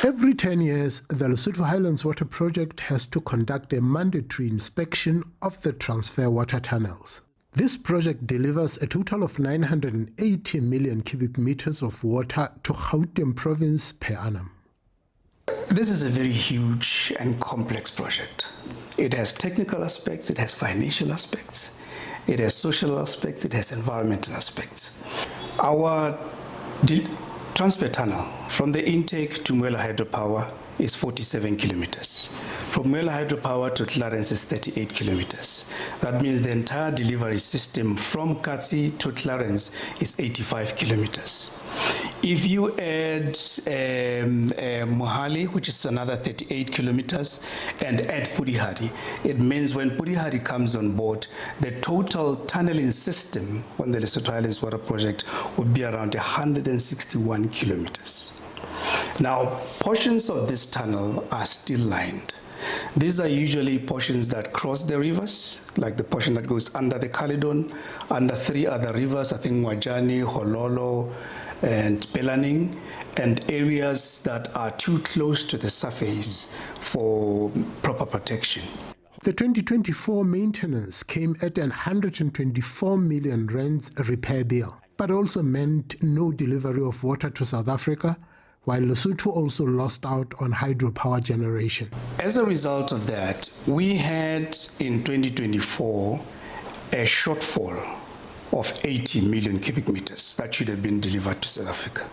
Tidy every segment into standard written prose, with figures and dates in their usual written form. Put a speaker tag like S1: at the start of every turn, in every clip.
S1: Every 10 years, the Lesotho Highlands Water Project has to conduct a mandatory inspection of the transfer water tunnels. This project delivers a total of 980 million cubic meters of water to Gauteng province per annum.
S2: This is a very huge and complex project. It has technical aspects, it has financial aspects, it has social aspects, it has environmental aspects. Our transfer tunnel from the intake to Mwela Hydropower is 47 kilometers. From Mwela Hydropower to Clarence is 38 kilometers. That means the entire delivery system from Katsi to Clarence is 85 kilometers. If you add Mohali, which is another 38 kilometers, and add Pudihari, it means when Pudihari comes on board, the total tunneling system on the Lesotho Highlands Water Project would be around 161 kilometers. Now, portions of this tunnel are still lined. These are usually portions that cross the rivers, like the portion that goes under the Caledon, under three other rivers, I think Wajani, Hololo, and Pelaning, and areas that are too close to the surface for proper protection.
S1: The 2024 maintenance came at an 124 million rands repair bill, but also meant no delivery of water to South Africa, while Lesotho also lost out on hydropower generation.
S2: As a result of that, we had in 2024 a shortfall of 80 million cubic meters that should have been delivered to South Africa.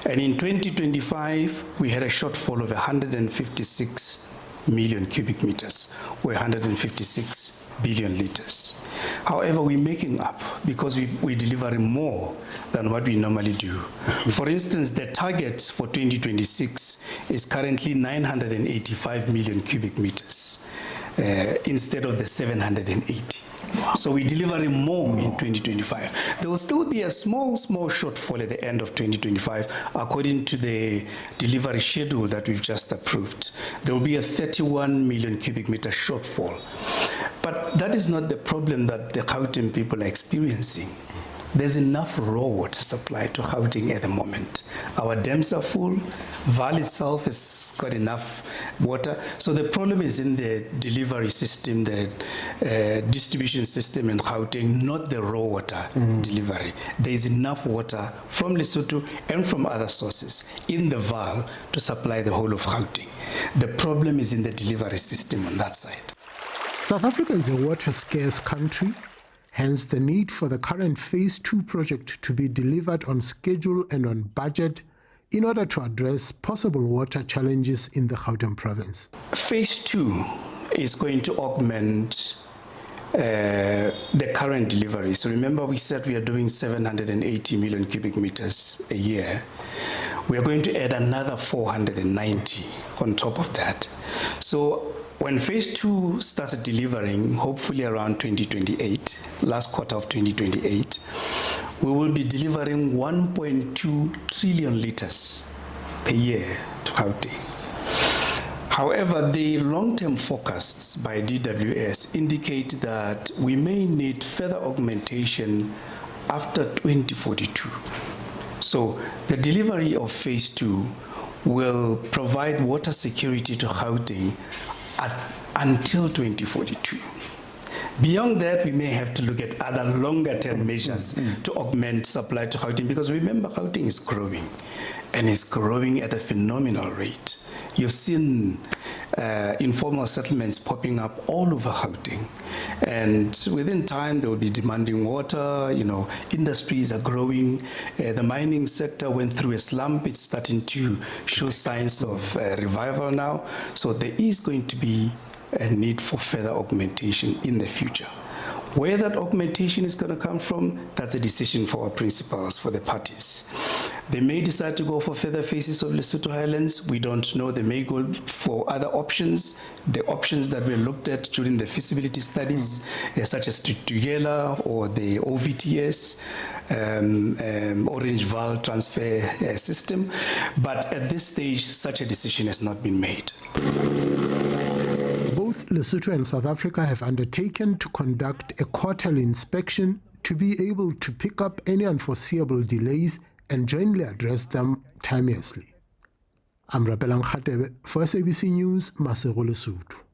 S2: And in 2025, we had a shortfall of 156 million cubic meters, or 156 billion liters. However, we're making up because we're delivering more than what we normally do. For instance, the target for 2026 is currently 985 million cubic meters instead of the 780. So we're delivering more in 2025. There will still be a small shortfall at the end of 2025 according to the delivery schedule that we've just approved. There will be a 31 million cubic meter shortfall. But that is not the problem that the Gauteng people are experiencing. There's enough raw water supply to Gauteng at the moment. Our dams are full. Vaal itself has got enough water. So the problem is in the delivery system, the distribution system in Gauteng, not the raw water delivery. There is enough water from Lesotho and from other sources in the Vaal to supply the whole of Gauteng. The problem is in the delivery system on that side.
S1: South Africa is a water-scarce country, hence the need for the current Phase 2 project to be delivered on schedule and on budget in order to address possible water challenges in the Gauteng province.
S2: Phase 2 is going to augment the current delivery. So remember we said we are doing 780 million cubic meters a year. We are going to add another 490 on top of that. So when Phase 2 starts delivering, hopefully around 2028, last quarter of 2028, we will be delivering 1.2 trillion liters per year to Gauteng. However, the long-term forecasts by DWS indicate that we may need further augmentation after 2042. So the delivery of Phase 2 will provide water security to Gauteng until 2042. Beyond that, we may have to look at other longer-term measures to augment supply to Gauteng, because remember, Gauteng is growing, and it's growing at a phenomenal rate. You've seen informal settlements popping up all over Gauteng, and within time they will be demanding water. Industries are growing. The mining sector went through a slump. It's starting to show signs of revival now. So there is going to be a need for further augmentation in the future. Where that augmentation is going to come from, that's a decision for our principals, for the parties. They may decide to go for further phases of Lesotho Highlands. We don't know. They may go for other options. The options that were looked at during the feasibility studies, such as Tugela or the OVTS, Orange Vaal transfer system. But at this stage, such a decision has not been made.
S1: Both Lesotho and South Africa have undertaken to conduct a quarterly inspection to be able to pick up any unforeseeable delays and jointly address them timeously. I'm Rapelang Khatebe for SABC News, Masego, Lesotho.